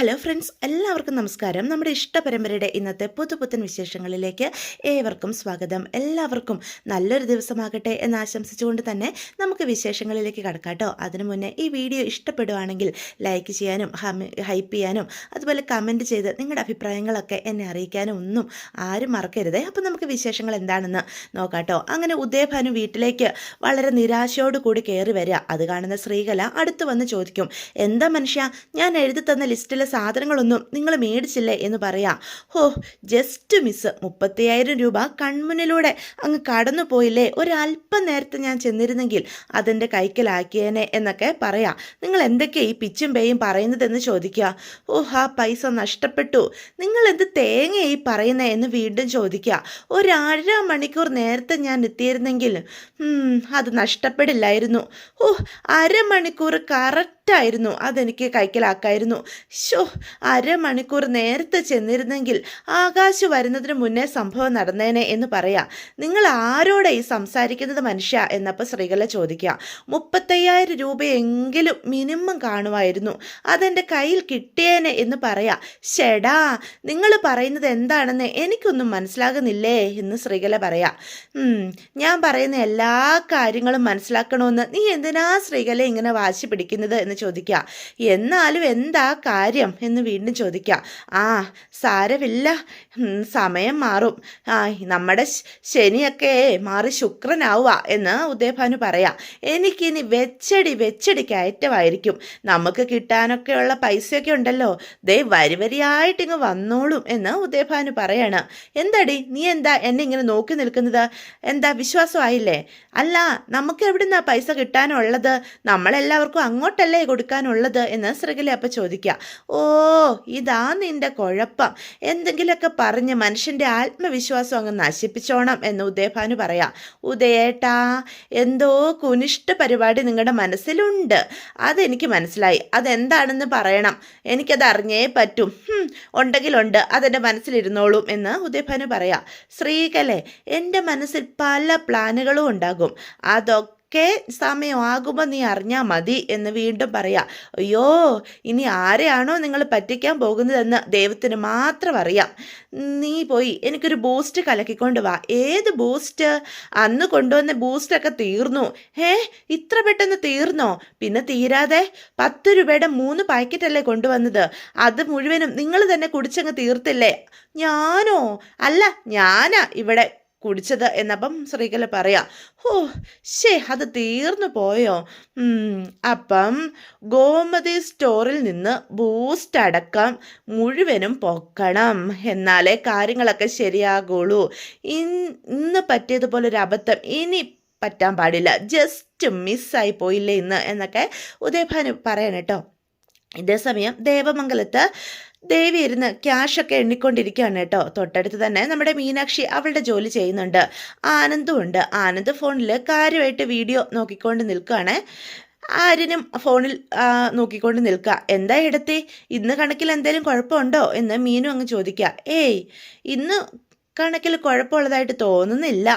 Hello friends, എല്ലാവർക്കും നമസ്കാരം. നമ്മുടെ ഇഷ്ടപരമ്പരയുടെ ഇന്നത്തെ പുതുപുത്തൻ വിശേഷങ്ങളിലേക്ക് ഏവർക്കും സ്വാഗതം. എല്ലാവർക്കും നല്ലൊരു ദിവസമാകട്ടെ എന്ന് ആശംസിച്ചുകൊണ്ട് തന്നെ നമുക്ക് വിശേഷങ്ങളിലേക്ക് കടക്കാം കേട്ടോ. അതിനു മുന്നേ ഈ വീഡിയോ ഇഷ്ടപ്പെടുവാണെങ്കിൽ ലൈക്ക് ചെയ്യാനും ഹൈപ്പ് ചെയ്യാനും അതുപോലെ കമൻറ്റ് ചെയ്ത് നിങ്ങളുടെ അഭിപ്രായങ്ങളൊക്കെ എന്നെ അറിയിക്കാനും ഒന്നും ആരും മറക്കരുതേ. അപ്പോൾ നമുക്ക് വിശേഷങ്ങൾ എന്താണെന്ന് നോക്കാം കേട്ടോ. അങ്ങനെ ഉദയഭാനു വീട്ടിലേക്ക് വളരെ നിരാശയോട് കൂടി കയറി വരിക. അത് കാണുന്ന ശ്രീകല അടുത്ത് വന്ന് ചോദിക്കും, എന്താ മനുഷ്യ, ഞാൻ എഴുതി തന്ന ലിസ്റ്റിലെ സാധനങ്ങളൊന്നും നിങ്ങൾ മേടിച്ചില്ലേ എന്ന് പറയാം. ഹോ, ജസ്റ്റ് മിസ്, 35,000 രൂപ കൺമുന്നിലൂടെ അങ്ങ് കടന്നു പോയില്ലേ. ഒരല്പം നേരത്തെ ഞാൻ ചെന്നിരുന്നെങ്കിൽ അതെൻ്റെ കൈക്കലാക്കിയേനെ എന്നൊക്കെ പറയാം. നിങ്ങൾ എന്തൊക്കെയാണ് ഈ പിച്ചും പേയും പറയുന്നതെന്ന് ചോദിക്കുക. ഓ, ആ പൈസ നഷ്ടപ്പെട്ടു, നിങ്ങൾ എന്ത് തേങ്ങയായി പറയുന്നത് എന്ന് വീണ്ടും ചോദിക്കുക. ഒരര മണിക്കൂർ നേരത്തെ ഞാൻ എത്തിയിരുന്നെങ്കിൽ അത് നഷ്ടപ്പെടില്ലായിരുന്നു. ഓ, അരമണിക്കൂർ കറക്റ്റായിരുന്നു, അതെനിക്ക് കൈക്കലാക്കായിരുന്നു. ഷോ, അരമണിക്കൂർ നേരത്തെ ചെന്നിരുന്നെങ്കിൽ ആകാശ് വരുന്നതിന് മുന്നേ സംഭവം നടന്നേനെ എന്ന് പറയാം. നിങ്ങൾ ആരോടെ ഈ സംസാരിക്കുന്നത് മനുഷ്യ എന്നപ്പോൾ ശ്രീകല ചോദിക്കുക. 35,000 രൂപയെങ്കിലും മിനിമം കാണുമായിരുന്നു, അതെൻ്റെ കയ്യിൽ കിട്ടിയേനെ എന്ന് പറയാം. ഷെടാ, നിങ്ങൾ പറയുന്നത് എന്താണെന്ന് എനിക്കൊന്നും മനസ്സിലാകുന്നില്ലേ എന്ന് ശ്രീകല പറയാം. ഞാൻ പറയുന്ന എല്ലാ കാര്യങ്ങളും മനസ്സിലാക്കണമെന്ന് നീ എന്തിനാ ശ്രീകല ഇങ്ങനെ വാശി പിടിക്കുന്നത് എന്ന് ചോദിക്കുക. എന്നാലും എന്താ കാര്യം എന്ന് വീണ്ടും ചോദിക്കുക. സാരമില്ല, സമയം മാറും, നമ്മുടെ ശനിയൊക്കെ മാറി ശുക്രനാവുക എന്ന് ഉദയഭാനു പറയാം. എനിക്കിനി വെച്ചടി കയറ്റമായിരിക്കും, നമുക്ക് കിട്ടാനൊക്കെയുള്ള പൈസയൊക്കെ ഉണ്ടല്ലോ, ദേ വരിവരിയായിട്ട് ഇങ്ങ് വന്നോളും എന്ന് ഉദയഭാനു പറയാണ്. എന്താടി നീ എന്താ എന്നെ ഇങ്ങനെ നോക്കി നിൽക്കുന്നത്, എന്താ വിശ്വാസമായില്ലേ? അല്ല, നമുക്ക് എവിടുന്നാ പൈസ കിട്ടാനുള്ളത്, നമ്മളെല്ലാവർക്കും അങ്ങോട്ടല്ലേ കൊടുക്കാനുള്ളത് എന്ന് ശ്രീകല അപ്പം ചോദിക്കുക. ഓ, ഇതാ നിന്റെ കുഴപ്പം, എന്തെങ്കിലുമൊക്കെ പറഞ്ഞ് മനുഷ്യൻ്റെ ആത്മവിശ്വാസം അങ്ങ് നശിപ്പിച്ചോണം എന്ന് ഉദയഭാനു പറയാം. ഉദയേട്ടാ, എന്തോ കുനിഷ്ഠ പരിപാടി നിങ്ങളുടെ മനസ്സിലുണ്ട്, അതെനിക്ക് മനസ്സിലായി. അതെന്താണെന്ന് പറയണം, എനിക്കത് അറിഞ്ഞേ പറ്റും. ഉണ്ടെങ്കിലുണ്ട്, അതെൻ്റെ മനസ്സിലിരുന്നോളും എന്ന് ഉദയഭാനു പറയാം. ശ്രീകലെ, എൻ്റെ മനസ്സിൽ പല പ്ലാനുകളും ഉണ്ടാകും, അതൊക്കെ സമയമാകുമ്പോൾ നീ അറിഞ്ഞാൽ മതി എന്ന് വീണ്ടും പറയാം. അയ്യോ, ഇനി ആരെയാണോ നിങ്ങൾ പറ്റിക്കാൻ പോകുന്നതെന്ന് ദൈവത്തിന് മാത്രം അറിയാം. നീ പോയി എനിക്കൊരു ബൂസ്റ്റ് കലക്കിക്കൊണ്ട് വാ. ഏത് ബൂസ്റ്റ്? അന്ന് കൊണ്ടുവന്ന ബൂസ്റ്റൊക്കെ തീർന്നു. ഇത്ര പെട്ടെന്ന് തീർന്നോ? പിന്നെ തീരാതെ 10 രൂപയുടെ 3 പാക്കറ്റല്ലേ കൊണ്ടുവന്നത്, അത് മുഴുവനും നിങ്ങൾ തന്നെ കുടിച്ചങ്ങ് തീർത്തില്ലേ? ഞാനോ? അല്ല, ഞാനാ ഇവിടെ കുടിച്ചത് എന്നപ്പം ശ്രീകല പറയാം. അത് തീർന്നു പോയോ? അപ്പം ഗോമതി സ്റ്റോറിൽ നിന്ന് ബൂസ്റ്റ് അടക്കം മുഴുവനും പൊക്കണം, എന്നാലേ കാര്യങ്ങളൊക്കെ ശരിയാകുള്ളൂ. ഇന്ന് പറ്റിയതുപോലെ ഒരു അബദ്ധം ഇനി പറ്റാൻ പാടില്ല, ജസ്റ്റ് മിസ്സായി പോയില്ലേ ഇന്ന് എന്നൊക്കെ ഉദയഭാനു പറയണം കേട്ടോ. ഇതേസമയം ദേവമംഗലത്ത് ദേവി ഇരുന്ന് ക്യാഷൊക്കെ എണ്ണിക്കൊണ്ടിരിക്കുകയാണ് കേട്ടോ. തൊട്ടടുത്ത് തന്നെ നമ്മുടെ മീനാക്ഷി അവളുടെ ജോലി ചെയ്യുന്നുണ്ട്. ആനന്ദും ഉണ്ട്. ആനന്ദ് ഫോണിൽ കാര്യമായിട്ട് വീഡിയോ നോക്കിക്കൊണ്ട് നിൽക്കുകയാണ്. ആര്യനും ഫോണിൽ നോക്കിക്കൊണ്ട് നിൽക്കുക. എന്താ ഇടത്തെ, ഇന്ന് കണക്കിൽ എന്തെങ്കിലും കുഴപ്പമുണ്ടോ എന്ന് മീനു അങ്ങ് ചോദിക്കുക. ഇന്ന് കണക്കിൽ കുഴപ്പമുള്ളതായിട്ട് തോന്നുന്നില്ല,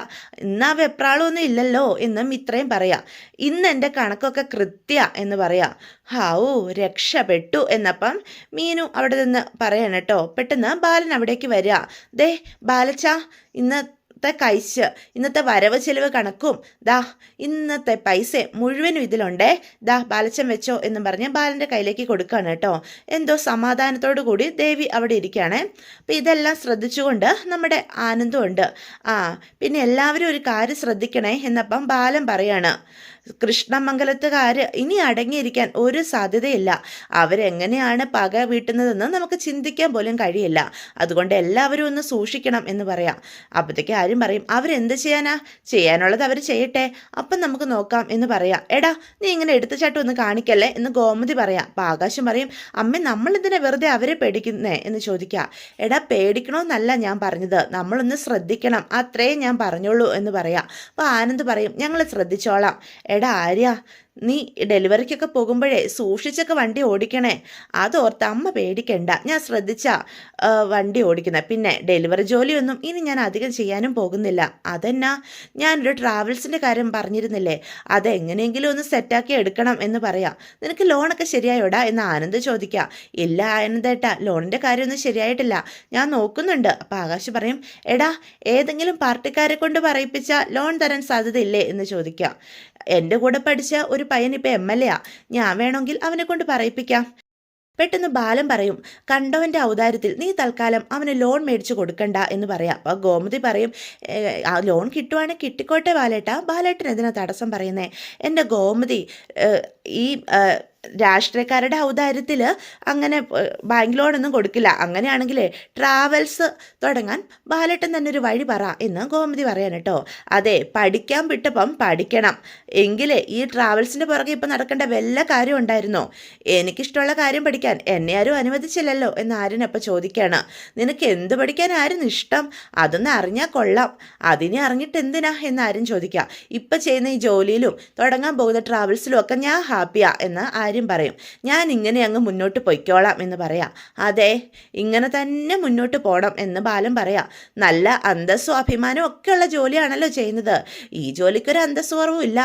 ഇന്ന് ആ വെപ്രാളമൊന്നും ഇല്ലല്ലോ എന്നും ഇത്രയും പറയാം. ഇന്ന് എൻ്റെ കണക്കൊക്കെ കൃത്യ എന്ന് പറയാം. രക്ഷപ്പെട്ടു എന്നപ്പം മീനു അവിടെ നിന്ന് പറയണം കേട്ടോ. പെട്ടെന്ന് ബാലൻ അവിടേക്ക് വരിക. ദേ ബാലച്ച, ഇന്നത്തെ വരവ് ചെലവ് കണക്കും ഇന്നത്തെ പൈസ മുഴുവനും ഇതിലുണ്ടേ, ബാലച്ചൻ വെച്ചോ എന്നും പറഞ്ഞ് ബാലൻ്റെ കയ്യിലേക്ക് കൊടുക്കുകയാണ് കേട്ടോ. എന്തോ സമാധാനത്തോടു കൂടി ദേവി അവിടെ ഇരിക്കുകയാണേ. അപ്പം ഇതെല്ലാം ശ്രദ്ധിച്ചുകൊണ്ട് നമ്മുടെ ആനന്ദം ഉണ്ട്. പിന്നെ എല്ലാവരും ഒരു കാര്യം ശ്രദ്ധിക്കണേ എന്നപ്പം ബാലൻ പറയാണ്. കൃഷ്ണമംഗലത്തുകാർ ഇനി അടങ്ങിയിരിക്കാൻ ഒരു സാധ്യതയില്ല, അവരെങ്ങനെയാണ് പക വീട്ടുന്നതെന്ന് നമുക്ക് ചിന്തിക്കാൻ പോലും കഴിയില്ല, അതുകൊണ്ട് എല്ലാവരും ഒന്ന് സൂക്ഷിക്കണം എന്ന് പറയാം. അപ്പോഴത്തേക്ക് ആരും പറയും, അവരെന്ത് ചെയ്യാനുള്ളത് അവർ ചെയ്യട്ടെ, അപ്പം നമുക്ക് നോക്കാം എന്ന് പറയാം. എടാ, നീ ഇങ്ങനെ എടുത്തുചാട്ടം ഒന്ന് കാണിക്കല്ലേ എന്ന് ഗോമതി പറയാം. അപ്പം ആകാശം പറയും, അമ്മ നമ്മളെന്തിനാ വെറുതെ അവരെ പേടിക്കുന്നേ എന്ന് ചോദിക്കുക. എടാ, പേടിക്കണമെന്നല്ല ഞാൻ പറഞ്ഞത്, നമ്മളൊന്ന് ശ്രദ്ധിക്കണം, അത്രേ ഞാൻ പറഞ്ഞോളൂ എന്ന് പറയാം. അപ്പോൾ ആനന്ദ് പറയും, ഞങ്ങൾ ശ്രദ്ധിച്ചോളാം. എടാ ആര്യ, നീ ഡെലിവറിക്കൊക്കെ പോകുമ്പോഴേ സൂക്ഷിച്ചൊക്കെ വണ്ടി ഓടിക്കണേ. അതോർത്ത് അമ്മ പേടിക്കണ്ട, ഞാൻ ശ്രദ്ധിച്ചാ വണ്ടി ഓടിക്കുന്നത്. പിന്നെ ഡെലിവറി ജോലിയൊന്നും ഇനി ഞാൻ അധികം ചെയ്യാനും പോകുന്നില്ല. അതെന്നാ, ഞാനൊരു ട്രാവൽസിൻ്റെ കാര്യം പറഞ്ഞിരുന്നില്ലേ, അതെങ്ങനെയെങ്കിലും ഒന്ന് സെറ്റാക്കി എടുക്കണം എന്ന് പറയാം. നിനക്ക് ലോണൊക്കെ ശരിയായോടാ എന്ന് ആനന്ദ് ചോദിക്കാം. ഇല്ല ആനന്ദേട്ടാ, ലോണിൻ്റെ കാര്യമൊന്നും ശരിയായിട്ടില്ല, ഞാൻ നോക്കുന്നുണ്ട്. അപ്പം ആകാശ് പറയും, എടാ ഏതെങ്കിലും പാർട്ടിക്കാരെ കൊണ്ട് പറയിപ്പിച്ച ലോൺ തരാൻ സാധ്യതയില്ലേ എന്ന് ചോദിക്കാം. എൻ്റെ കൂടെ പഠിച്ച ഒരു പയ്യൻ ഇപ്പം MLA, ഞാൻ വേണമെങ്കിൽ അവനെ കൊണ്ട് പറയിപ്പിക്കാം. പെട്ടെന്ന് ബാലൻ പറയും, കണ്ടവൻ്റെ ഔദാര്യത്തിൽ നീ തൽക്കാലം അവന് ലോൺ മേടിച്ച് കൊടുക്കണ്ട എന്ന് പറയാം. അപ്പോൾ ഗോമതി പറയും, ആ ലോൺ കിട്ടുവാണെങ്കിൽ കിട്ടിക്കോട്ടെ ബാലേട്ടാ, ബാലേട്ടൻ എന്തിനാ തടസ്സം പറയുന്നേ? എൻ്റെ ഗോമതി ഈ രാഷ്ട്രീയക്കാരുടെ ഔദാര്യത്തിൽ അങ്ങനെ ബാങ്ക് ലോണൊന്നും കൊടുക്കില്ല. അങ്ങനെയാണെങ്കിലേ ട്രാവൽസ് തുടങ്ങാൻ ബാലേട്ടൻ തന്നെ ഒരു വഴി പറ എന്ന് ഗോമതി പറയാൻ കേട്ടോ. അതെ, പഠിക്കാൻ വിട്ടപ്പം പഠിക്കണം, എങ്കിലേ ഈ ട്രാവൽസിൻ്റെ പുറകെ ഇപ്പം നടക്കേണ്ട വല്ല കാര്യം ഉണ്ടായിരുന്നോ? എനിക്കിഷ്ടമുള്ള കാര്യം പഠിക്കാൻ എന്നെ ആരും അനുവദിച്ചില്ലല്ലോ എന്ന് ആര്യനപ്പം ചോദിക്കുകയാണ്. നിനക്ക് എന്ത് പഠിക്കാനായിരുന്നു ഇഷ്ടം? അതൊന്ന് അറിഞ്ഞാൽ കൊള്ളാം. അതിനെ അറിഞ്ഞിട്ട് എന്തിനാ എന്ന് ആര്യൻ ചോദിക്കുക. ഇപ്പം ചെയ്യുന്ന ഈ ജോലിയിലും തുടങ്ങാൻ പോകുന്ന ട്രാവൽസിലും ഒക്കെ ഞാൻ ഹാപ്പിയാ എന്ന് ആര്യം പറയും. ഞാൻ ഇങ്ങനെ അങ്ങ് മുന്നോട്ട് പൊയ്ക്കോളാം എന്ന് പറയാം. അതെ, ഇങ്ങനെ തന്നെ മുന്നോട്ട് പോകണം എന്ന് ബാലൻ പറയാം. നല്ല അന്തസ്സും അഭിമാനവും ഒക്കെയുള്ള ജോലിയാണല്ലോ ചെയ്യുന്നത്. ഈ ജോലിക്കൊരു അന്തസ്സ് കുറവും ഇല്ല.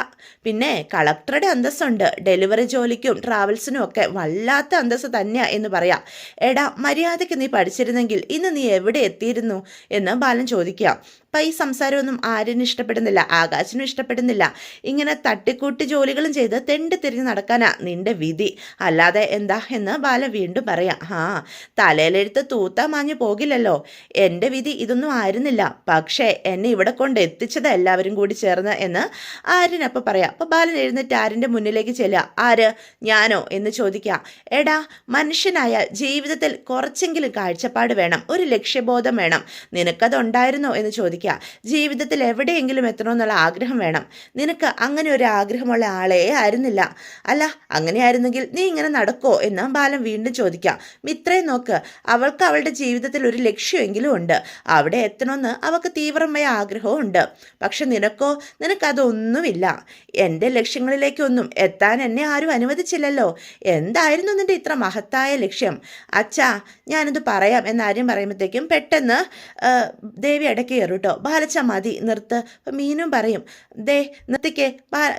പിന്നെ കളക്ടറുടെ അന്തസ്സുണ്ട്. ഡെലിവറി ജോലിക്കും ട്രാവൽസിനും ഒക്കെ വല്ലാത്ത അന്തസ്സ് തന്നെയാ എന്ന് പറയാം. എടാ, മര്യാദയ്ക്ക് നീ പഠിച്ചിരുന്നെങ്കിൽ ഇന്ന് നീ എവിടെ എത്തിയിരുന്നു എന്ന് ബാലൻ ചോദിക്കുക. അപ്പം ഈ സംസാരമൊന്നും ആര്യനും ഇഷ്ടപ്പെടുന്നില്ല, ആകാശിനും ഇഷ്ടപ്പെടുന്നില്ല. ഇങ്ങനെ തട്ടിക്കൂട്ടി ജോലികളും ചെയ്ത് തെണ്ടി തിരിഞ്ഞ് നടക്കാനാ നിന്റെ വിധി, അല്ലാതെ എന്താ എന്ന് ബാലൻ വീണ്ടും പറയാം. തലയിലെടുത്ത് തൂത്താ മാഞ്ഞു പോകില്ലല്ലോ. എൻ്റെ വിധി ഇതൊന്നും ആയിരുന്നില്ല, പക്ഷേ എന്നെ ഇവിടെ കൊണ്ട് എത്തിച്ചത് എല്ലാവരും കൂടി ചേർന്ന് എന്ന് ആര്യനപ്പം പറയാം. അപ്പോൾ ബാലൻ എഴുന്നേറ്റ് ആര്യൻ്റെ മുന്നിലേക്ക് ചെല്ലുക. ആര്, ഞാനോ എന്ന് ചോദിക്കുക. എടാ, മനുഷ്യനായ ജീവിതത്തിൽ കുറച്ചെങ്കിലും കാഴ്ചപ്പാട് വേണം, ഒരു ലക്ഷ്യബോധം വേണം. നിനക്കതുണ്ടായിരുന്നോ എന്ന് ചോദിക്കുക. ജീവിതത്തിൽ എവിടെയെങ്കിലും എത്തണമെന്നുള്ള ആഗ്രഹം വേണം. നിനക്ക് അങ്ങനെ ഒരു ആഗ്രഹമുള്ള ആളേ ആയിരുന്നില്ല. അല്ല, അങ്ങനെയായിരുന്നെങ്കിൽ നീ ഇങ്ങനെ നടക്കോ എന്ന് ബാലൻ വീണ്ടും ചോദിക്കാം. മിത്രയെ നോക്ക്, അവൾക്ക് അവളുടെ ജീവിതത്തിൽ ഒരു ലക്ഷ്യമെങ്കിലും ഉണ്ട്. അവിടെ എത്തണമെന്ന് അവൾക്ക് തീവ്രമായ ആഗ്രഹവും ഉണ്ട്. പക്ഷെ നിനക്കോ, നിനക്കതൊന്നുമില്ല. എൻ്റെ ലക്ഷ്യങ്ങളിലേക്കൊന്നും എത്താൻ എന്നെ ആരും അനുവദിച്ചില്ലല്ലോ. എന്തായിരുന്നു നിൻ്റെ ഇത്ര മഹത്തായ ലക്ഷ്യം? അച്ഛാ, ഞാനിത് പറയാം എന്നാരും പറയുമ്പോഴത്തേക്കും പെട്ടെന്ന് ദേവി ഇടയ്ക്ക് കയറും കേട്ടോ. ബാലച്ച മതി, നിർത്ത്. അപ്പം മീനും പറയും, ദേ നിർത്തിക്കേ,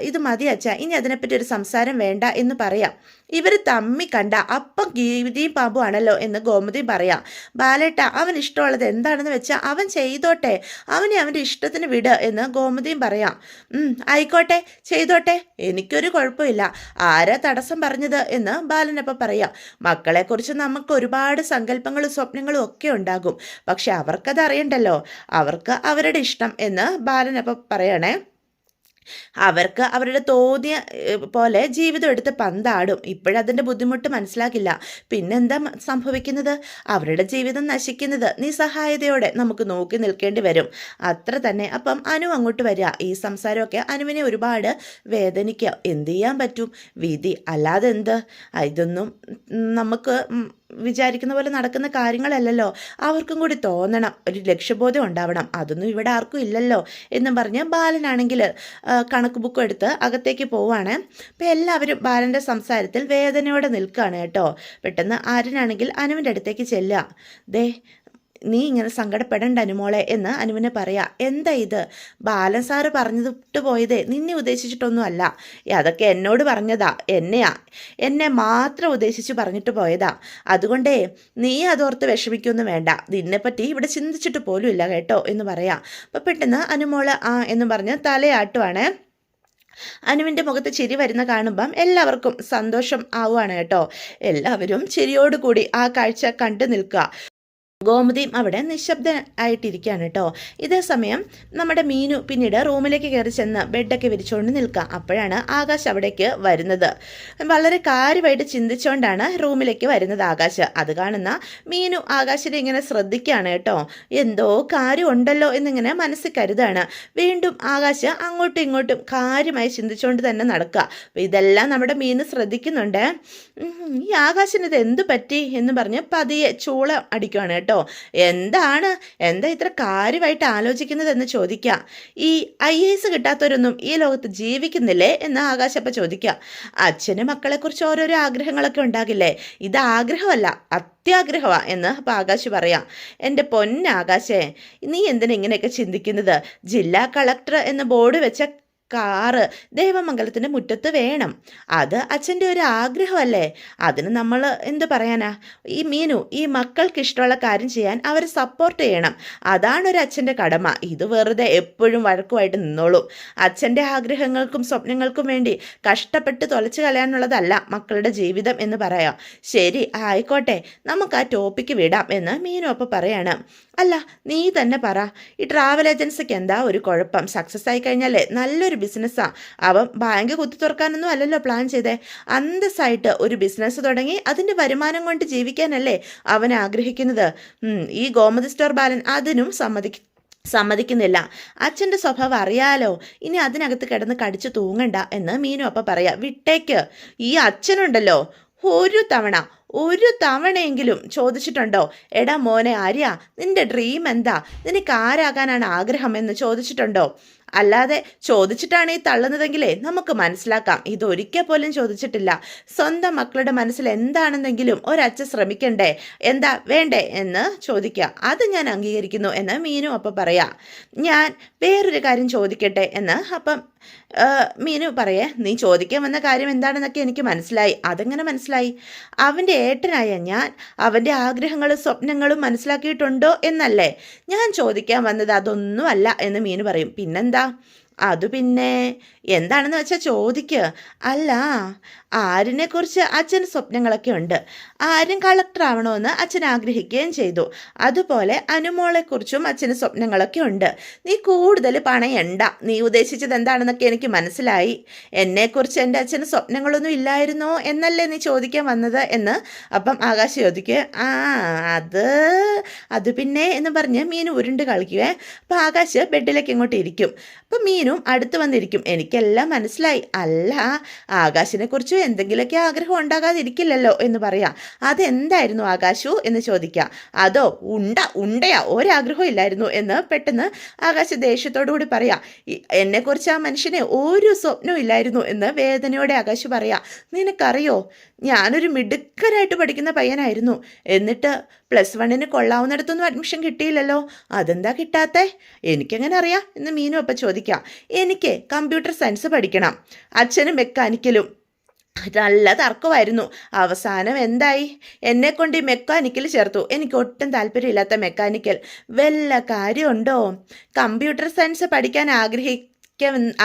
ഇത് മതി അച്ഛാ, ഇനി അതിനെപ്പറ്റി ഒരു സംസാരം വേണ്ട എന്ന് പറയാം. ഇവർ തമ്മി കണ്ട അപ്പം ഗീതിയും പാമ്പും ആണല്ലോ എന്ന് ഗോമതി പറയാം. ബാലേട്ട, അവൻ ഇഷ്ടമുള്ളത് എന്താണെന്ന് വെച്ചാൽ അവൻ ചെയ്തോട്ടെ, അവനെ അവൻ്റെ ഇഷ്ടത്തിന് വിട് എന്ന് ഗോമതിയും പറയാം. ആയിക്കോട്ടെ, ചെയ്തോട്ടെ, എനിക്കൊരു കുഴപ്പമില്ല. ആരാ തടസ്സം പറഞ്ഞത് എന്ന് ബാലനപ്പം പറയാം. മക്കളെക്കുറിച്ച് നമുക്ക് ഒരുപാട് സങ്കല്പങ്ങളും സ്വപ്നങ്ങളും ഒക്കെ ഉണ്ടാകും, പക്ഷെ അവർക്കത് അറിയണ്ടല്ലോ, അവർക്ക് അവരുടെ ഇഷ്ടം എന്ന് ബാലനപ്പം പറയണേ. അവർക്ക് അവരുടെ തോന്നിയ പോലെ ജീവിതം എടുത്ത് പന്താടും. ഇപ്പോഴതിൻ്റെ ബുദ്ധിമുട്ട് മനസ്സിലാക്കില്ല, പിന്നെന്താ സംഭവിക്കുന്നത്? അവരുടെ ജീവിതം നശിക്കുന്നത് നിസ്സഹായതയോടെ നമുക്ക് നോക്കി നിൽക്കേണ്ടി വരും, അത്ര തന്നെ. അപ്പം അനു അങ്ങോട്ട് വരിക. ഈ സംസാരമൊക്കെ അനുവിനെ ഒരുപാട് വേദനിക്കുക. എന്ത് ചെയ്യാൻ പറ്റും, വിധി, അല്ലാതെ എന്ത്? ഇതൊന്നും നമുക്ക് വിചാരിക്കുന്ന പോലെ നടക്കുന്ന കാര്യങ്ങളല്ലല്ലോ. അവർക്കും കൂടി തോന്നണം, ഒരു ലക്ഷ്യബോധം ഉണ്ടാവണം. അതൊന്നും ഇവിടെ ആർക്കും ഇല്ലല്ലോ എന്നും പറഞ്ഞ് ബാലനാണെങ്കിൽ കണക്ക് ബുക്കും എടുത്ത് അകത്തേക്ക് പോവുകയാണ്. അപ്പോൾ എല്ലാവരും ബാലൻ്റെ സംസാരത്തിൽ വേദനയോടെ നിൽക്കുകയാണ് കേട്ടോ. പെട്ടെന്ന് ആര്യനാണെങ്കിൽ അനുവിൻ്റെ അടുത്തേക്ക് ചെല്ലുക. ദേ, നീ ഇങ്ങനെ സങ്കടപ്പെടേണ്ട അനുമോളെ എന്ന് അനുവിനെ പറയാം. എന്താ ഇത്? ബാലൻ സാറ് പറഞ്ഞിട്ട് പോയതേ നിന്നെ ഉദ്ദേശിച്ചിട്ടൊന്നുമല്ല, അതൊക്കെ എന്നോട് പറഞ്ഞതാ, എന്നെ മാത്രം ഉദ്ദേശിച്ച് പറഞ്ഞിട്ട് പോയതാ. അതുകൊണ്ടേ നീ അതോർത്ത് വിഷമിക്കൊന്നും വേണ്ട, നിന്നെപ്പറ്റി ഇവിടെ ചിന്തിച്ചിട്ട് പോലും ഇല്ല കേട്ടോ എന്ന് പറയാം. അപ്പം പെട്ടെന്ന് അനുമോള് എന്ന് പറഞ്ഞ് തലയാട്ടുവാണ്. അനുവിൻ്റെ മുഖത്ത് ചിരി വരുന്ന കാണുമ്പം എല്ലാവർക്കും സന്തോഷം ആവുകയാണ് കേട്ടോ. എല്ലാവരും ചിരിയോടുകൂടി ആ കാഴ്ച കണ്ടു നിൽക്കുക. ഗോമതിയും അവിടെ നിശബ്ദ ആയിട്ടിരിക്കുകയാണ് കേട്ടോ. ഇതേ സമയം നമ്മുടെ മീനു പിന്നീട് റൂമിലേക്ക് കയറി ചെന്ന് ബെഡൊക്കെ വിരിച്ചുകൊണ്ട് നിൽക്കുക. അപ്പോഴാണ് ആകാശ് അവിടേക്ക് വരുന്നത്. വളരെ കാര്യമായിട്ട് ചിന്തിച്ചുകൊണ്ടാണ് റൂമിലേക്ക് വരുന്നത് ആകാശ്. അത് കാണുന്ന മീനു ആകാശിനെ ഇങ്ങനെ ശ്രദ്ധിക്കുകയാണ് കേട്ടോ. എന്തോ കാര്യം ഉണ്ടല്ലോ എന്നിങ്ങനെ മനസ്സിൽ കരുതാണ്. വീണ്ടും ആകാശ് അങ്ങോട്ടും ഇങ്ങോട്ടും കാര്യമായി ചിന്തിച്ചുകൊണ്ട് തന്നെ നടക്കുക. ഇതെല്ലാം നമ്മുടെ മീനു ശ്രദ്ധിക്കുന്നുണ്ട്. ഈ ആകാശിന് ഇത് എന്തു പറ്റി എന്ന് പറഞ്ഞ് പതിയെ ചൂളം അടിക്കുകയാണ് കേട്ടോ. കേട്ടോ. എന്താണ് എന്താ ഇത്ര കാര്യമായിട്ട് ആലോചിക്കുന്നതെന്ന് ചോദിക്കുക. ഈ IAS കിട്ടാത്തവരൊന്നും ഈ ലോകത്ത് ജീവിക്കുന്നില്ലേ എന്ന് ആകാശപ്പ ചോദിക്കുക. അച്ഛന് മക്കളെക്കുറിച്ച് ഓരോരോ ആഗ്രഹങ്ങളൊക്കെ ഉണ്ടാകില്ലേ? ഇത് ആഗ്രഹമല്ല, അത്യാഗ്രഹമാ എന്ന് അപ്പം ആകാശ് പറയാം. എൻ്റെ പൊന്നാകാശേ, നീ എന്തിനാ ഇങ്ങനെയൊക്കെ ചിന്തിക്കുന്നത്? ജില്ലാ കളക്ടർ എന്ന് ബോർഡ് വെച്ച കാറ് ദേവമംഗലത്തിൻ്റെ മുറ്റത്ത് വേണം. അത് അച്ഛൻ്റെ ഒരു ആഗ്രഹമല്ലേ? അതിന് നമ്മൾ എന്ത് പറയാനാ? ഈ മീനു ഈ മക്കൾക്ക് ഇഷ്ടമുള്ള കാര്യം ചെയ്യാൻ അവരെ സപ്പോർട്ട് ചെയ്യണം. അതാണ് ഒരു അച്ഛൻ്റെ കടമ. ഇത് വെറുതെ എപ്പോഴും വഴക്കുമായിട്ട് നിന്നോളും. അച്ഛൻ്റെ ആഗ്രഹങ്ങൾക്കും സ്വപ്നങ്ങൾക്കും വേണ്ടി കഷ്ടപ്പെട്ട് തൊലച്ചു കളയാനുള്ളതല്ല മക്കളുടെ ജീവിതം എന്ന് പറയാം. ശരി, ആയിക്കോട്ടെ, നമുക്ക് ആ ടോപ്പിക്ക് വിടാം എന്ന് മീനു അപ്പം പറയാണ്. അല്ല, നീ തന്നെ പറ, ഈ ട്രാവൽ ഏജൻസിക്ക് എന്താ ഒരു കുഴപ്പം? സക്സസ് ആയി കഴിഞ്ഞാലേ നല്ലൊരു ബിസിനസ്സാണ്. അവൻ ബാങ്ക് കുത്തി തുറക്കാനൊന്നും അല്ലല്ലോ പ്ലാൻ ചെയ്തേ. അന്തസ്സായിട്ട് ഒരു ബിസിനസ് തുടങ്ങി അതിൻ്റെ വരുമാനം കൊണ്ട് ജീവിക്കാനല്ലേ അവൻ ആഗ്രഹിക്കുന്നത്. ഈ ഗോമതി സ്റ്റോർ ബാലൻ അതിനും സമ്മതിക്കുന്നില്ല. അച്ഛൻ്റെ സ്വഭാവം അറിയാലോ. ഇനി അതിനകത്ത് കിടന്ന് കടിച്ചു തൂങ്ങണ്ട എന്ന് മീനു അപ്പം പറയാം. വിട്ടേക്ക്. ഈ അച്ഛനുണ്ടല്ലോ, ഒരു തവണയെങ്കിലും ചോദിച്ചിട്ടുണ്ടോ, എടാ മോനെ ആര്യ, നിന്റെ ഡ്രീം എന്താ, നിനക്ക് ആരാകാനാണ് ആഗ്രഹം എന്ന് ചോദിച്ചിട്ടുണ്ടോ? അല്ലാതെ ചോദിച്ചിട്ടാണ് ഈ തള്ളുന്നതെങ്കിലേ നമുക്ക് മനസ്സിലാക്കാം. ഇതൊരിക്കൽ പോലും ചോദിച്ചിട്ടില്ല. സ്വന്തം മക്കളുടെ മനസ്സിൽ എന്താണെന്നെങ്കിലും ഒരച്ഛൻ ശ്രമിക്കണ്ടേ? എന്താ വേണ്ടേ എന്ന് ചോദിക്കുക. അത് ഞാൻ അംഗീകരിക്കുന്നു എന്ന് മീനു അപ്പം പറയാം. ഞാൻ വേറൊരു കാര്യം ചോദിക്കട്ടെ എന്ന് അപ്പം മീനു പറയേ. നീ ചോദിക്കാൻ വന്ന കാര്യം എന്താണെന്നൊക്കെ എനിക്ക് മനസ്സിലായി. അതെങ്ങനെ മനസ്സിലായി? അവൻ്റെ ഏട്ടനായ ഞാൻ അവൻ്റെ ആഗ്രഹങ്ങളും സ്വപ്നങ്ങളും മനസ്സിലാക്കിയിട്ടുണ്ടോ എന്നല്ലേ ഞാൻ ചോദിക്കാൻ വന്നത്. അതൊന്നുമല്ല എന്ന് മീനു പറയും. പിന്നെന്താ? അത് പിന്നെ എന്താണെന്ന് വെച്ചാൽ ചോദിക്കുക. അല്ല, ആര്യനെക്കുറിച്ച് അച്ഛന് സ്വപ്നങ്ങളൊക്കെ ഉണ്ട്. ആര്യൻ കളക്ടർ ആവണമെന്ന് അച്ഛൻ ആഗ്രഹിക്കുകയും ചെയ്തു. അതുപോലെ അനുമോളെക്കുറിച്ചും അച്ഛന് സ്വപ്നങ്ങളൊക്കെ ഉണ്ട്. നീ കൂടുതൽ പണയണ്ട. നീ ഉദ്ദേശിച്ചത് എന്താണെന്നൊക്കെ എനിക്ക് മനസ്സിലായി. എന്നെക്കുറിച്ച് എൻ്റെ അച്ഛന് സ്വപ്നങ്ങളൊന്നും ഇല്ലായിരുന്നോ എന്നല്ലേ നീ ചോദിക്കാൻ വന്നത് എന്ന് അപ്പം ആകാശ് ചോദിക്കുക. അത് പിന്നെ എന്ന് പറഞ്ഞ് മീനു ഉരുണ്ട് കളിക്കുവേ. അപ്പം ആകാശ് ബെഡിലേക്ക് ഇങ്ങോട്ട് ഇരിക്കും. അപ്പം മീനും അടുത്ത് വന്നിരിക്കും. എനിക്കെല്ലാം മനസ്സിലായി. അല്ല, ആകാശിനെ കുറിച്ച് എന്തെങ്കിലുമൊക്കെ ആഗ്രഹം ഉണ്ടാകാതിരിക്കില്ലല്ലോ എന്ന് പറയാം. അതെന്തായിരുന്നു ആകാശു എന്ന് ചോദിക്കാം. അതോ ഉണ്ടയാ ഒരാഗ്രഹവും ഇല്ലായിരുന്നു എന്ന് പെട്ടെന്ന് ആകാശ് ദേഷ്യത്തോടു കൂടി പറയാം. എന്നെക്കുറിച്ച് ആ മനുഷ്യനെ ഒരു സ്വപ്നവും ഇല്ലായിരുന്നു എന്ന് വേദനയോടെ ആകാശ് പറയാം. നിനക്കറിയോ, ഞാനൊരു മിടുക്കനായിട്ട് പഠിക്കുന്ന പയ്യനായിരുന്നു. എന്നിട്ട് +1 കൊള്ളാവുന്നിടത്തൊന്നും അഡ്മിഷൻ കിട്ടിയില്ലല്ലോ. അതെന്താ കിട്ടാത്തേ? എനിക്കെങ്ങനെ അറിയാം എന്ന് മീനു അപ്പം ചോദിക്കാം. എനിക്ക് കമ്പ്യൂട്ടർ സയൻസ് പഠിക്കണം, അച്ഛന് മെക്കാനിക്കലും. നല്ല തർക്കമായിരുന്നു. അവസാനം എന്തായി? എന്നെക്കൊണ്ട് ഈ മെക്കാനിക്കൽ ചേർത്തു. എനിക്ക് ഒട്ടും താല്പര്യമില്ലാത്ത മെക്കാനിക്കൽ. വല്ല കാര്യമുണ്ടോ? കമ്പ്യൂട്ടർ സയൻസ് പഠിക്കാൻ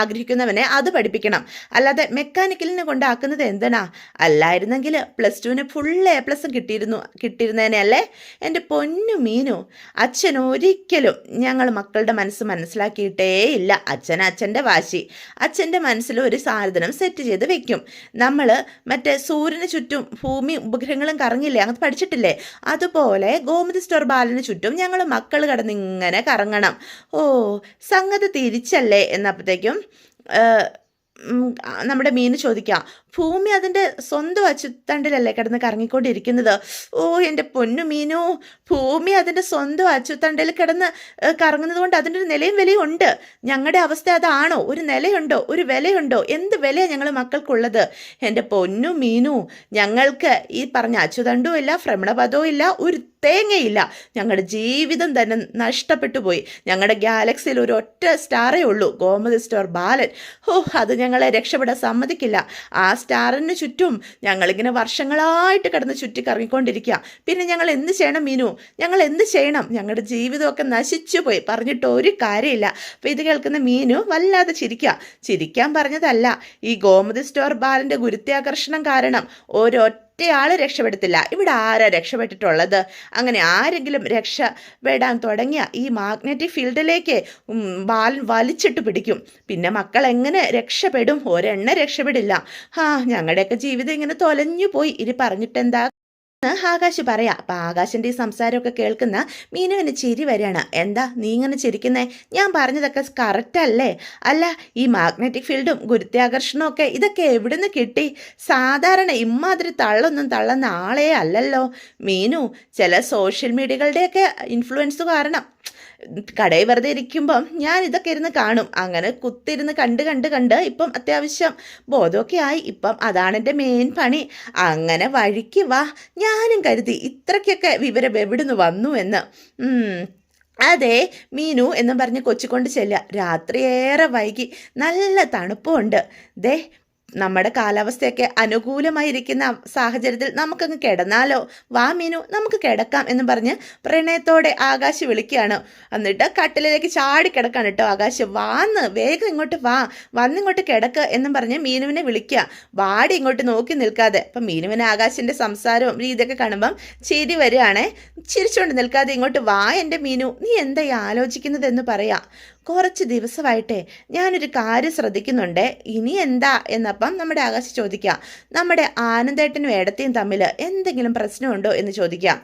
ആഗ്രഹിക്കുന്നവനെ അത് പഠിപ്പിക്കണം, അല്ലാതെ മെക്കാനിക്കലിനെ കൊണ്ടാക്കുന്നത് എന്തിനാ? അല്ലായിരുന്നെങ്കിൽ +2 ഫുൾ A+ കിട്ടിയിരുന്നേനെ അല്ലേ? എൻ്റെ പൊന്നു മീനു, അച്ഛൻ ഒരിക്കലും ഞങ്ങൾ മക്കളുടെ മനസ്സ് മനസ്സിലാക്കിയിട്ടേ ഇല്ല. അച്ഛൻ്റെ വാശി. അച്ഛൻ്റെ മനസ്സിൽ ഒരു സാധനം സെറ്റ് ചെയ്ത് വെക്കും. നമ്മൾ മറ്റേ സൂര്യന് ചുറ്റും ഭൂമി ഉപഗ്രഹങ്ങളും കറങ്ങില്ലേ, അത് പഠിച്ചിട്ടില്ലേ? അതുപോലെ ഗോമതി സ്റ്റോർ ബാലിന് ചുറ്റും ഞങ്ങൾ മക്കൾ കിടന്നിങ്ങനെ കറങ്ങണം. ഓ, സംഗതി തിരിച്ചല്ലേ എന്നപ്പോഴത്തേക്കും നമ്മുടെ മീന് ചോദിക്കാം. ഭൂമി അതിൻ്റെ സ്വന്തം അച്ചുതണ്ടിലല്ലേ കിടന്ന് കറങ്ങിക്കൊണ്ടിരിക്കുന്നത്? ഓ എൻ്റെ പൊന്നു മീനു, ഭൂമി അതിൻ്റെ സ്വന്തം അച്ചുതണ്ടിൽ കിടന്ന് കറങ്ങുന്നത് കൊണ്ട് അതിൻ്റെ ഒരു നിലയും വിലയും ഉണ്ട്. ഞങ്ങളുടെ അവസ്ഥ അതാണോ? ഒരു നിലയുണ്ടോ? ഒരു വിലയുണ്ടോ? എന്ത് വിലയാണ് ഞങ്ങൾ മക്കൾക്കുള്ളത്? എൻ്റെ പൊന്നു മീനു, ഞങ്ങൾക്ക് ഈ പറഞ്ഞ അച്ചുതണ്ടും ഇല്ല, ഭ്രമണപഥവും ഇല്ല, ഒരു തേങ്ങയില്ല. ഞങ്ങളുടെ ജീവിതം തന്നെ നഷ്ടപ്പെട്ടു പോയി. ഞങ്ങളുടെ ഗാലക്സിയിൽ ഒരു ഒറ്റ സ്റ്റാറേ ഉള്ളൂ, ഗോമതി സ്റ്റോർ ബാലൻ. അത് ഞങ്ങളെ രക്ഷപ്പെടാൻ സമ്മതിക്കില്ല. ആ സ്റ്റാറിന് ചുറ്റും ഞങ്ങളിങ്ങനെ വർഷങ്ങളായിട്ട് കിടന്ന് ചുറ്റി കറങ്ങിക്കൊണ്ടിരിക്കുക. പിന്നെ ഞങ്ങൾ എന്ത് ചെയ്യണം മീനു? ഞങ്ങൾ എന്ത് ചെയ്യണം? ഞങ്ങളുടെ ജീവിതമൊക്കെ നശിച്ചു പോയി. പറഞ്ഞിട്ട് ഒരു കാര്യമില്ല. അപ്പോൾ ഇത് കേൾക്കുന്ന മീനു വല്ലാതെ ചിരിക്കാൻ പറഞ്ഞതല്ല. ഈ ഗോമതി സ്റ്റോർ ബാലൻ്റെ ഗുരുത്വാകർഷണം കാരണം ഒരൊറ്റയാൾ രക്ഷപ്പെടത്തില്ല. ഇവിടെ ആരാ രക്ഷപ്പെട്ടിട്ടുള്ളത്? അങ്ങനെ ആരെങ്കിലും രക്ഷപ്പെടാൻ തുടങ്ങിയ ഈ മാഗ്നറ്റിക് ഫീൽഡിലേക്ക് ബാലൻ വലിച്ചിട്ട് പിടിക്കും. പിന്നെ മക്കൾ എങ്ങനെ രക്ഷപ്പെടും? ഒരെണ്ണ രക്ഷപ്പെടില്ല. ഞങ്ങളുടെയൊക്കെ ജീവിതം ഇങ്ങനെ തൊലഞ്ഞു പോയി. ഇനി പറഞ്ഞിട്ടെന്താ? ആകാശ് പറയാ. അപ്പൊ ആകാശിന്റെ ഈ സംസാരമൊക്കെ കേൾക്കുന്ന മീനുവിന് ചിരി വരികയാണ്. എന്താ നീ ഇങ്ങനെ ചിരിക്കുന്നേ? ഞാൻ പറഞ്ഞതൊക്കെ കറക്റ്റ് അല്ലേ? അല്ല, ഈ മാഗ്നറ്റിക് ഫീൽഡും ഗുരുത്വാകർഷണവും ഒക്കെ ഇതൊക്കെ എവിടുന്ന് കിട്ടി? സാധാരണ ഇമ്മാതിരി തള്ളൊന്നും തള്ളുന്ന ആളേ അല്ലല്ലോ മീനു. ചില സോഷ്യൽ മീഡിയകളുടെയൊക്കെ ഇൻഫ്ലുവൻസ് കാരണം കടയിൽ വെറുതെ ഇരിക്കുമ്പം ഞാൻ ഇതൊക്കെ ഇരുന്ന് കാണും. അങ്ങനെ കുത്തിരുന്ന് കണ്ട് കണ്ട് കണ്ട് ഇപ്പം അത്യാവശ്യം ബോധമൊക്കെ ആയി. ഇപ്പം അതാണ് എൻ്റെ മെയിൻ പണി. അങ്ങനെ വഴിക്ക് വാ. ഞാനും കരുതി ഇത്രയ്ക്കൊക്കെ വിവരം എവിടുന്ന് വന്നു എന്ന്. അതെ മീനു എന്നും പറഞ്ഞ് കൊച്ചിക്കൊണ്ട് ചെല്ലുക. രാത്രിയേറെ വൈകി, നല്ല തണുപ്പുമുണ്ട്. ദേ നമ്മുടെ കാലാവസ്ഥയൊക്കെ അനുകൂലമായിരിക്കുന്ന സാഹചര്യത്തിൽ നമുക്കങ്ങ് കിടന്നാലോ? വാ മീനു, നമുക്ക് കിടക്കാം എന്നും പറഞ്ഞ് പ്രണയത്തോടെ ആകാശ് വിളിക്കുകയാണ്. എന്നിട്ട് കട്ടിലേക്ക് ചാടിക്കിടക്കാണ് കേട്ടോ ആകാശ്. വാന്ന് വേഗം ഇങ്ങോട്ട് വാ, വന്നിങ്ങോട്ട് കിടക്ക് എന്നും പറഞ്ഞ് മീനുവിനെ വിളിക്കുക. വാടി ഇങ്ങോട്ട് നോക്കി നിൽക്കാതെ. അപ്പം മീനുവിന് ആകാശിൻ്റെ സംസാരവും രീതിയൊക്കെ കാണുമ്പം ചിരി വരികയാണേ. ചിരിച്ചുകൊണ്ട് നിൽക്കാതെ ഇങ്ങോട്ട് വാ എൻ്റെ മീനു, നീ എന്താ ആലോചിക്കുന്നതെന്ന് പറയാം. കുറച്ച് ദിവസമായിട്ടേ ഞാനൊരു കാര്യം ശ്രദ്ധിക്കുന്നുണ്ടേ. ഇനി എന്താ എന്നപ്പം നമ്മുടെ ആകാശ് ചോദിക്കാം. നമ്മുടെ ആനന്ദേട്ടനും ഏടത്തെയും തമ്മിൽ എന്തെങ്കിലും പ്രശ്നമുണ്ടോ എന്ന് ചോദിക്കാം.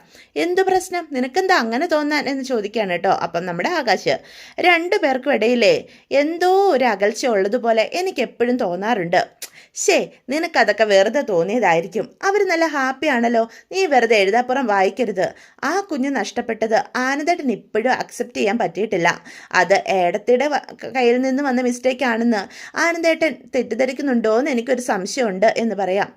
എന്തു പ്രശ്നം? നിനക്കെന്താ അങ്ങനെ തോന്നാൻ എന്ന് ചോദിക്കുകയാണ് കേട്ടോ. അപ്പം നമ്മുടെ ആകാശ്, രണ്ടു പേർക്കും ഇടയിലേ എന്തോ ഒരു അകൽച്ച ഉള്ളതുപോലെ എനിക്ക് എപ്പോഴും തോന്നാറുണ്ട്. നിനക്കതൊക്കെ വെറുതെ തോന്നിയതായിരിക്കും. അവർ നല്ല ഹാപ്പിയാണല്ലോ. നീ വെറുതെ എഴുതാപ്പുറം വായിക്കരുത്. ആ കുഞ്ഞ് നഷ്ടപ്പെട്ടത് ആനന്ദേട്ടന് ഇപ്പോഴും അക്സെപ്റ്റ് ചെയ്യാൻ പറ്റിയിട്ടില്ല. അത് ഏടത്തിയുടെ കയ്യിൽ നിന്ന് വന്ന മിസ്റ്റേക്ക് ആണെന്ന് ആനന്ദേട്ടൻ തെറ്റിദ്ധരിക്കുന്നുണ്ടോ എന്ന് എനിക്കൊരു സംശയമുണ്ട് എന്ന് പറയാം.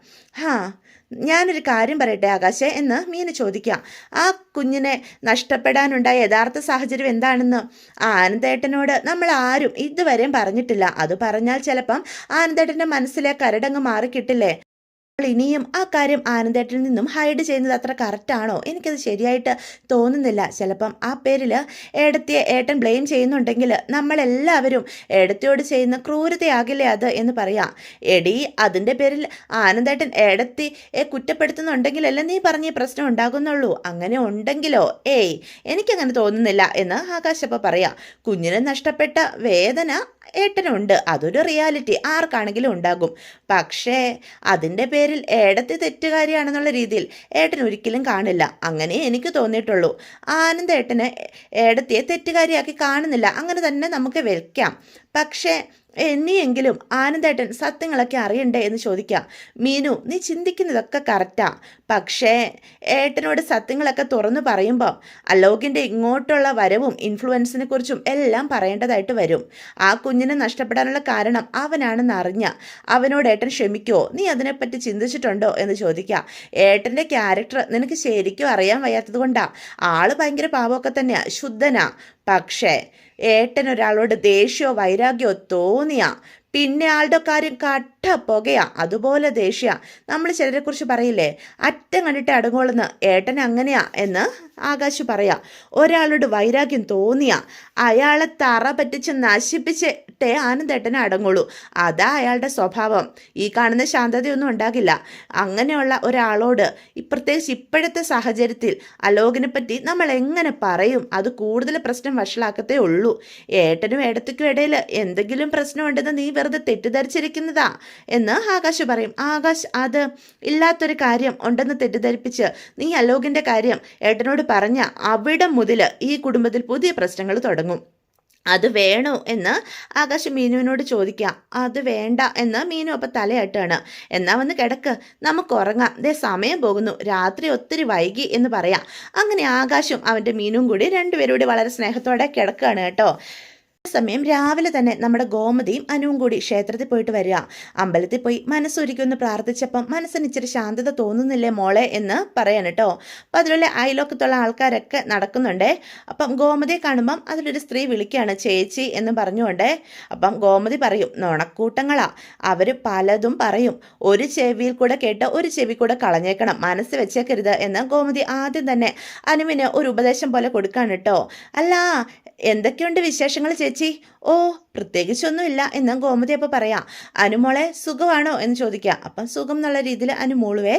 ഞാനൊരു കാര്യം പറയട്ടെ ആകാശേ എന്ന് മീന് ചോദിക്കാം. ആ കുഞ്ഞിനെ നഷ്ടപ്പെടാനുണ്ടായ യഥാർത്ഥ സാഹചര്യം എന്താണെന്ന് ആനന്ദേട്ടനോട് നമ്മൾ ആരും ഇതുവരെയും പറഞ്ഞിട്ടില്ല. അത് പറഞ്ഞാൽ ചിലപ്പം ആനന്ദേട്ടൻ്റെ മനസ്സിലെ കരടങ്ങ് മാറിക്കിട്ടില്ലേ? ഇനിയും ആ കാര്യം ആനന്ദേട്ടനിൽ നിന്നും ഹൈഡ് ചെയ്യുന്നത് അത്ര കറക്റ്റാണോ? എനിക്കത് ശരിയായിട്ട് തോന്നുന്നില്ല. ചിലപ്പം ആ പേരിൽ ഏടത്തിയെ ഏട്ടൻ ബ്ലെയിം ചെയ്യുന്നുണ്ടെങ്കിൽ നമ്മളെല്ലാവരും ഏടത്തിയോട് ചെയ്യുന്ന ക്രൂരതയാകില്ലേ അത് എന്ന് പറയാം. എടി, അതിൻ്റെ പേരിൽ ആനന്ദേട്ടൻ ഏടത്തിയെ കുറ്റപ്പെടുത്തുന്നുണ്ടെങ്കിലല്ലേ നീ പറഞ്ഞ പ്രശ്നം ഉണ്ടാകുന്നുള്ളൂ. അങ്ങനെ ഉണ്ടെങ്കിലോ? എനിക്കങ്ങനെ തോന്നുന്നില്ല എന്ന് ആകാശപ്പ പറയാം. കുഞ്ഞിനെ നഷ്ടപ്പെട്ട വേദന ഏട്ടനുണ്ട്, അതൊരു റിയാലിറ്റി ആർക്കാണെങ്കിലും ഉണ്ടാകും. പക്ഷേ അതിൻ്റെ പേരിൽ ഏടത്തി തെറ്റുകാരിയാണെന്നുള്ള രീതിയിൽ ഏട്ടൻ ഒരിക്കലും കാണില്ല. അങ്ങനെ എനിക്ക് തോന്നിയിട്ടുള്ളൂ. ആനന്ദേട്ടന് ഏടത്തിയെ തെറ്റുകാരിയാക്കി കാണുന്നില്ല. അങ്ങനെ തന്നെ നമുക്ക് വെക്കാം. പക്ഷേ ഇനിയെങ്കിലും ആനന്ദേട്ടൻ സത്യങ്ങളൊക്കെ അറിയണ്ടേ എന്ന് ചോദിക്കാം. മീനു, നീ ചിന്തിക്കുന്നതൊക്കെ കറക്റ്റാ. പക്ഷേ ഏട്ടനോട് സത്യങ്ങളൊക്കെ തുറന്നു പറയുമ്പം അലോകിൻ്റെ ഇങ്ങോട്ടുള്ള വരവും ഇൻഫ്ലുവൻസിനെ കുറിച്ചും എല്ലാം പറയേണ്ടതായിട്ട് വരും. ആ കുഞ്ഞിനെ നഷ്ടപ്പെടാനുള്ള കാരണം അവനാണെന്ന് അറിഞ്ഞ അവനോട് ഏട്ടൻ ക്ഷമിക്കുമോ? നീ അതിനെപ്പറ്റി ചിന്തിച്ചിട്ടുണ്ടോ എന്ന് ചോദിക്കാം. ഏട്ടൻ്റെ ക്യാരക്ടർ നിനക്ക് ശരിക്കും അറിയാൻ വയ്യാത്തത് കൊണ്ടാ. ആള് ഭയങ്കര പാവമൊക്കെ തന്നെയാ, ശുദ്ധനാ. പക്ഷേ ഏട്ടൻ ഒരാളോട് ദേഷ്യമോ വൈരാഗ്യമോ തോന്നിയാ പിന്നെ ആളുടെ കാര്യം കട്ട പുകയാ, അതുപോലെ ദേഷ്യ. നമ്മൾ ചിലരെക്കുറിച്ച് പറയില്ലേ, അറ്റം കണ്ടിട്ട് അടങ്ങുള്ളെന്ന്. ഏട്ടൻ അങ്ങനെയാ എന്ന് ആകാശ് പറയാം. ഒരാളോട് വൈരാഗ്യം തോന്നിയാ അയാളെ തറ പറ്റിച്ച് നശിപ്പിച്ചിട്ടേ ആനന്ദേട്ടനെ അടങ്ങുള്ളൂ. അതാ അയാളുടെ സ്വഭാവം. ഈ കാണുന്ന ശാന്തതയൊന്നും ഉണ്ടാകില്ല. അങ്ങനെയുള്ള ഒരാളോട് പ്രത്യേകിച്ച് ഇപ്പോഴത്തെ സാഹചര്യത്തിൽ അലോകിനെ പറ്റി നമ്മൾ എങ്ങനെ പറയും? അത് കൂടുതൽ പ്രശ്നം വഷളാക്കത്തേ ഉള്ളൂ. ഏട്ടനും ഏടത്തിക്കും ഇടയിൽ എന്തെങ്കിലും പ്രശ്നമുണ്ടെന്ന് നീ വെറുതെ തെറ്റിദ്ധരിച്ചിരിക്കുന്നതാ എന്ന് ആകാശ് പറയും. ആകാശ്, അത് ഇല്ലാത്തൊരു കാര്യം ഉണ്ടെന്ന് തെറ്റിദ്ധരിപ്പിച്ച് നീ അലോകിൻ്റെ കാര്യം ഏട്ടനോട് പറഞ്ഞ അവിടെ മുതൽ ഈ കുടുംബത്തിൽ പുതിയ പ്രശ്നങ്ങൾ തുടങ്ങും. അത് വേണോ എന്ന് ആകാശ് മീനുവിനോട് ചോദിക്കാം. അത് വേണ്ട എന്ന് മീനു അപ്പം തലയാട്ടാണ്. എന്നാ വന്ന് കിടക്ക്, നമുക്ക് ഉറങ്ങാം. സമയം പോകുന്നു, രാത്രി ഒത്തിരി വൈകി എന്ന് പറയാം. അങ്ങനെ ആകാശും അവൻ്റെ മീനും കൂടി രണ്ടുപേരും വളരെ സ്നേഹത്തോടെ കിടക്കുകയാണ് കേട്ടോ. സമയം രാവിലെ തന്നെ നമ്മുടെ ഗോമതിയും അനുവും കൂടി ക്ഷേത്രത്തിൽ പോയിട്ട് വരിക. അമ്പലത്തിൽ പോയി മനസ്സൊരുക്കൊന്ന് പ്രാർത്ഥിച്ചപ്പം മനസ്സിന് ഇച്ചിരി ശാന്തത തോന്നുന്നില്ലേ മോളെ എന്ന് പറയാൻ കേട്ടോ. അപ്പം അതിലുള്ള അയലോക്കത്തുള്ള ആൾക്കാരൊക്കെ നടക്കുന്നുണ്ടേ. അപ്പം ഗോമതിയെ കാണുമ്പം അതിലൊരു സ്ത്രീ വിളിക്കുകയാണ് ചേച്ചി എന്ന് പറഞ്ഞുകൊണ്ടേ. അപ്പം ഗോമതി പറയും, നുണക്കൂട്ടങ്ങളാ, അവർ പലതും പറയും. ഒരു ചെവിയിൽ കൂടെ കേട്ട് ഒരു ചെവി കൂടെ കളഞ്ഞേക്കണം, മനസ്സ് വെച്ചേക്കരുത് എന്ന് ഗോമതി ആദ്യം തന്നെ അനുവിന് ഒരു ഉപദേശം പോലെ കൊടുക്കാണ് കേട്ടോ. അല്ല, എന്തൊക്കെയുണ്ട് വിശേഷങ്ങൾ ചേച്ചി? ഓ, പ്രത്യേകിച്ചൊന്നുമില്ല എന്ന് ഗോമതി അപ്പം പറയാം. അനുമോളെ സുഖമാണോ എന്ന് ചോദിക്കുക. അപ്പം സുഖം എന്നുള്ള രീതിയിൽ അനുമോളുവേ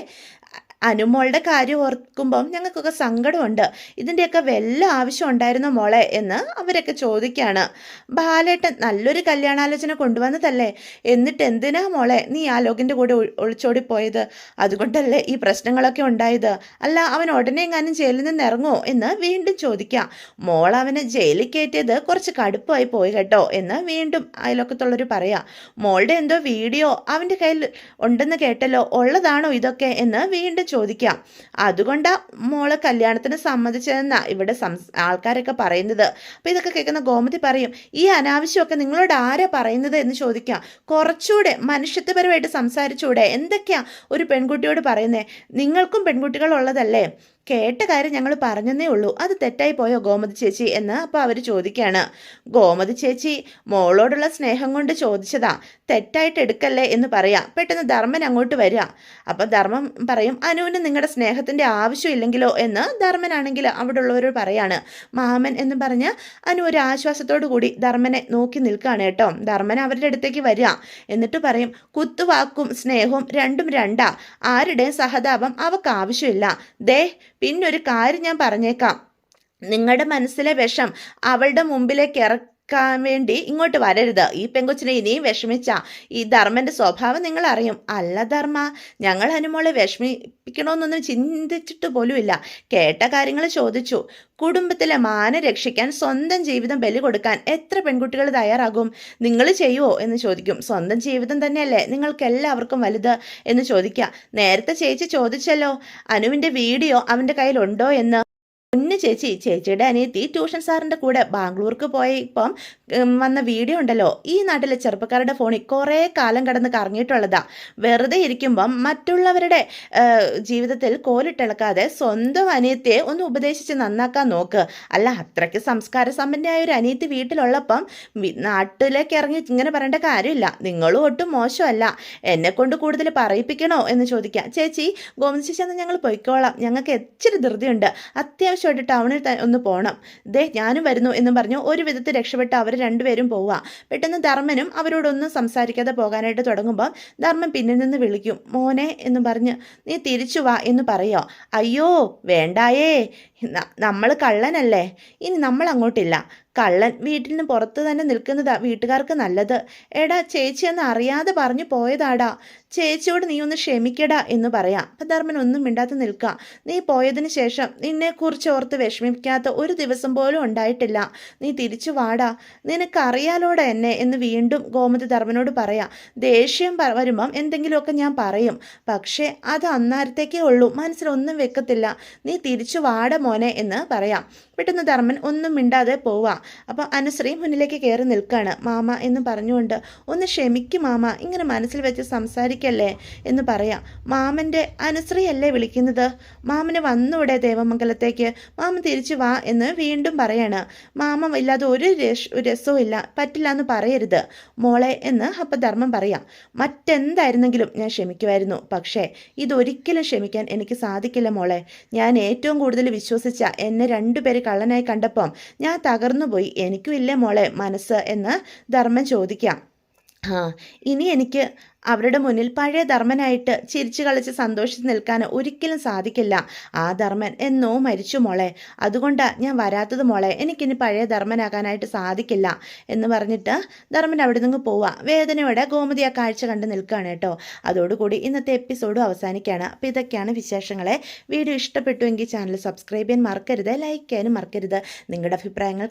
അനുമോളുടെ കാര്യം ഓർക്കുമ്പം ഞങ്ങൾക്കൊക്കെ സങ്കടമുണ്ട്. ഇതിൻ്റെയൊക്കെ വല്ല ആവശ്യം ഉണ്ടായിരുന്നോ മോളെ എന്ന് അവരൊക്കെ ചോദിക്കുകയാണ്. ബാലേട്ടൻ നല്ലൊരു കല്യാണാലോചന കൊണ്ടുവന്നതല്ലേ, എന്നിട്ട് എന്തിനാ മോളെ നീ ആ ലോകിൻ്റെ കൂടെ ഒളിച്ചോടി പോയത്? അതുകൊണ്ടല്ലേ ഈ പ്രശ്നങ്ങളൊക്കെ ഉണ്ടായത്? അല്ല, അവൻ ഉടനെ എങ്ങാനും ജയിലിൽ നിന്ന് ഇറങ്ങുമോ എന്ന് വീണ്ടും ചോദിക്കാം. മോൾ അവനെ ജയിലിൽ കയറ്റിയത് കുറച്ച് കടുപ്പമായി പോയി കേട്ടോ എന്ന് വീണ്ടും അയലൊക്കത്തുള്ളവർ പറയാം. മോളുടെ എന്തോ വീഡിയോ അവൻ്റെ കയ്യിൽ ഉണ്ടെന്ന് കേട്ടല്ലോ, ഉള്ളതാണോ ഇതൊക്കെ എന്ന് വീണ്ടും ചോദിക്കാം. അതുകൊണ്ടാ മോളെ കല്യാണത്തിന് സമ്മതിച്ചതെന്നാ ഇവിടെ ആൾക്കാരൊക്കെ പറയുന്നത്. അപ്പം ഇതൊക്കെ കേൾക്കുന്ന ഗോമതി പറയും, ഈ അനാവശ്യമൊക്കെ നിങ്ങളോട് ആരാ പറയുന്നത് എന്ന് ചോദിക്കാം. കുറച്ചുകൂടെ മനുഷ്യത്വപരമായിട്ട് സംസാരിച്ചുകൂടെ? എന്തൊക്കെയാ ഒരു പെൺകുട്ടിയോട് പറയുന്നേ? നിങ്ങൾക്കും പെൺകുട്ടികൾ ഉള്ളതല്ലേ? കേട്ട കാര്യം ഞങ്ങൾ പറഞ്ഞതേ ഉള്ളൂ, അത് തെറ്റായി പോയോ ഗോമതി ചേച്ചി എന്ന് അപ്പോൾ അവർ ചോദിക്കുകയാണ്. ഗോമതി ചേച്ചി മോളോടുള്ള സ്നേഹം കൊണ്ട് ചോദിച്ചതാ, തെറ്റായിട്ട് എടുക്കല്ലേ എന്ന് പറയാം. പെട്ടെന്ന് ധർമ്മൻ അങ്ങോട്ട് വരിക. അപ്പം ധർമ്മൻ പറയും, അനുവിന് നിങ്ങളുടെ സ്നേഹത്തിൻ്റെ ആവശ്യമില്ലെങ്കിലോ എന്ന് ധർമ്മനാണെങ്കിൽ അവിടെ ഉള്ളവരോട് പറയാണ്. മാമൻ എന്ന് പറഞ്ഞ് അനു ഒരു ആശ്വാസത്തോടു കൂടി ധർമ്മനെ നോക്കി നിൽക്കുകയാണ് കേട്ടോ. ധർമ്മൻ അവരുടെ അടുത്തേക്ക് വരിക. എന്നിട്ട് പറയും, കുത്തുവാക്കും സ്നേഹവും രണ്ടും രണ്ടാ, ആരുടെയും സഹതാപം അവൾക്ക് ആവശ്യമില്ല. ദേ പിന്നൊരു കാര്യം ഞാൻ പറഞ്ഞേക്കാം, നിങ്ങളുടെ മനസ്സിലെ വിഷം അവളുടെ മുമ്പിലേക്ക് ഇറക്കാൻ വേണ്ടി ഇങ്ങോട്ട് വരരുത്. ഈ പെങ്കൊച്ചിനെ ഇനിയും വിഷമിച്ച ഈ ധർമ്മൻ്റെ സ്വഭാവം നിങ്ങൾ അറിയും. അല്ല ധർമ്മ, ഞങ്ങൾ അനുമോളെ വിഷമിപ്പിക്കണമെന്നൊന്നും ചിന്തിച്ചിട്ട് പോലുമില്ല. കേട്ട കാര്യങ്ങൾ ചോദിച്ചു. കുടുംബത്തിലെ മാനം രക്ഷിക്കാൻ സ്വന്തം ജീവിതം ബലി കൊടുക്കാൻ എത്ര പെൺകുട്ടികൾ തയ്യാറാകും? നിങ്ങൾ ചെയ്യുമോ എന്ന് ചോദിക്കും. സ്വന്തം ജീവിതം തന്നെയല്ലേ നിങ്ങൾക്ക് എല്ലാവർക്കും വലുത് എന്ന് ചോദിക്കുക. നേരത്തെ ചേച്ചി ചോദിച്ചല്ലോ അനുവിൻ്റെ വീഡിയോ അവൻ്റെ കയ്യിലുണ്ടോ എന്ന്. പൊന്നു ചേച്ചി, ചേച്ചിയുടെ അനിയത്തി ട്യൂഷൻ സാറിൻ്റെ കൂടെ ബാംഗ്ലൂർക്ക് പോയപ്പം വന്ന വീഡിയോ ഉണ്ടല്ലോ, ഈ നാട്ടിലെ ചെറുപ്പക്കാരുടെ ഫോണിൽ കുറേ കാലം കടന്ന് കറങ്ങിയിട്ടുള്ളതാ. വെറുതെ ഇരിക്കുമ്പം മറ്റുള്ളവരുടെ ജീവിതത്തിൽ കോലിട്ടിളക്കാതെ സ്വന്തം അനിയത്തിയെ ഒന്ന് ഉപദേശിച്ച് നന്നാക്കാൻ നോക്ക്. അല്ല, അത്രയ്ക്ക് സംസ്കാര സമ്പന്നയായ ഒരു അനിയത്തി വീട്ടിലുള്ളപ്പം നാട്ടിലേക്ക് ഇറങ്ങി ഇങ്ങനെ പറയേണ്ട കാര്യമില്ല. നിങ്ങളും ഒട്ടും മോശമല്ല, എന്നെക്കൊണ്ട് കൂടുതൽ പറയിപ്പിക്കണോ എന്ന് ചോദിക്കാം. ചേച്ചി, ഗോമതി ചേച്ചി എന്നാൽ ഞങ്ങൾ പൊയ്ക്കോളാം, ഞങ്ങൾക്ക് ഇച്ചിരി ധൃതിയുണ്ട്, അത്യാവശ്യമായിട്ട് ടൗണിൽ ഒന്ന് പോകണം. ദേ ഞാനും വരുന്നു എന്ന് പറഞ്ഞു ഒരു വിധത്തിൽ രക്ഷപ്പെട്ട് അവർ രണ്ടുപേരും പോവുക. പെട്ടെന്ന് ധർമ്മനും അവരോടൊന്നും സംസാരിക്കാതെ പോകാനായിട്ട് തുടങ്ങുമ്പോൾ ധർമ്മൻ പിന്നിൽ നിന്ന് വിളിക്കും, മോനെ എന്ന് പറഞ്ഞ്, നീ തിരിച്ചു വാ എന്ന് പറയോ. അയ്യോ വേണ്ടായേ, നമ്മൾ കള്ളനല്ലേ, ഇനി നമ്മൾ അങ്ങോട്ടില്ല. കള്ളൻ വീട്ടിൽ നിന്ന് പുറത്ത് തന്നെ നിൽക്കുന്നതാ വീട്ടുകാർക്ക് നല്ലത്. എടാ ചേച്ചി എന്ന് അറിയാതെ പറഞ്ഞു പോയതാടാ, ചേച്ചിയോട് നീ ഒന്ന് ക്ഷമിക്കടാ എന്ന് പറയാം. അപ്പം ധർമ്മൻ ഒന്നും മിണ്ടാതെ നിൽക്കുക. നീ പോയതിന് ശേഷം നിന്നെക്കുറിച്ച് ഓർത്ത് വിഷമിക്കാത്ത ഒരു ദിവസം പോലും ഉണ്ടായിട്ടില്ല. നീ തിരിച്ചു വാടാ, നിനക്കറിയാലോടെ എന്നെ എന്ന് വീണ്ടും ഗോമതി ധർമ്മനോട് പറയാം. ദേഷ്യം വരുമ്പം എന്തെങ്കിലുമൊക്കെ ഞാൻ പറയും, പക്ഷേ അത് അന്നേരത്തേക്കേ ഉള്ളൂ, മനസ്സിലൊന്നും വെക്കത്തില്ല. നീ തിരിച്ചു വാട മോനെ എന്ന് പറയാം. പെട്ടെന്ന് ധർമ്മൻ ഒന്നും മിണ്ടാതെ പോവാം. അപ്പോൾ അനുശ്രീ മുന്നിലേക്ക് കയറി നിൽക്കുകയാണ്. മാമ എന്ന് പറഞ്ഞുകൊണ്ട്, ഒന്ന് ക്ഷമിക്കും മാമ, ഇങ്ങനെ മനസ്സിൽ വെച്ച് സംസാരിക്കല്ലേ എന്ന് പറയാം. മാമൻ്റെ അനുശ്രീ അല്ലേ വിളിക്കുന്നത്, മാമന് വന്നൂടെ ദേവമംഗലത്തേക്ക്, മാമൻ തിരിച്ചു വാ എന്ന് വീണ്ടും പറയാണ്. മാമ ഇല്ലാതെ ഒരു രസവും ഇല്ല, പറ്റില്ല എന്ന് പറയരുത് മോളെ എന്ന് അപ്പം ധർമ്മം പറയാം. മറ്റെന്തായിരുന്നെങ്കിലും ഞാൻ ക്ഷമിക്കുമായിരുന്നു, പക്ഷേ ഇതൊരിക്കലും ക്ഷമിക്കാൻ എനിക്ക് സാധിക്കില്ല മോളെ. ഞാൻ ഏറ്റവും കൂടുതൽ വിശ്വസിച്ച എന്നെ രണ്ടുപേര് കള്ളനായി കണ്ടപ്പം ഞാൻ തകർന്നു പോയി. എനിക്കും ഇല്ലേ മോളെ മനസ്സ് എന്ന് ധർമ്മൻ ചോദിക്കാം. ഇനി എനിക്ക് അവരുടെ മുന്നിൽ പഴയ ധർമ്മനായിട്ട് ചിരിച്ചു കളിച്ച് സന്തോഷിച്ച് നിൽക്കാൻ ഒരിക്കലും സാധിക്കില്ല. ആ ധർമ്മൻ എന്നോ മരിച്ചു മോളെ, അതുകൊണ്ടാണ് ഞാൻ വരാത്തത് മോളെ, എനിക്കിനി പഴയ ധർമ്മനാകാനായിട്ട് സാധിക്കില്ല എന്ന് പറഞ്ഞിട്ട് ധർമ്മൻ അവിടെ നിന്ന് പോവുക. വേദനയോടെ ഗോമതി ആ കാഴ്ച കണ്ട് നിൽക്കുകയാണ് കേട്ടോ. അതോടുകൂടി ഇന്നത്തെ എപ്പിസോഡും അവസാനിക്കുകയാണ്. അപ്പോൾ ഇതൊക്കെയാണ് വിശേഷങ്ങളെ. വീഡിയോ ഇഷ്ടപ്പെട്ടുവെങ്കിൽ ചാനൽ സബ്സ്ക്രൈബ് ചെയ്യാൻ മറക്കരുത്, ലൈക്ക് ചെയ്യാനും മറക്കരുത്. നിങ്ങളുടെ അഭിപ്രായങ്ങൾ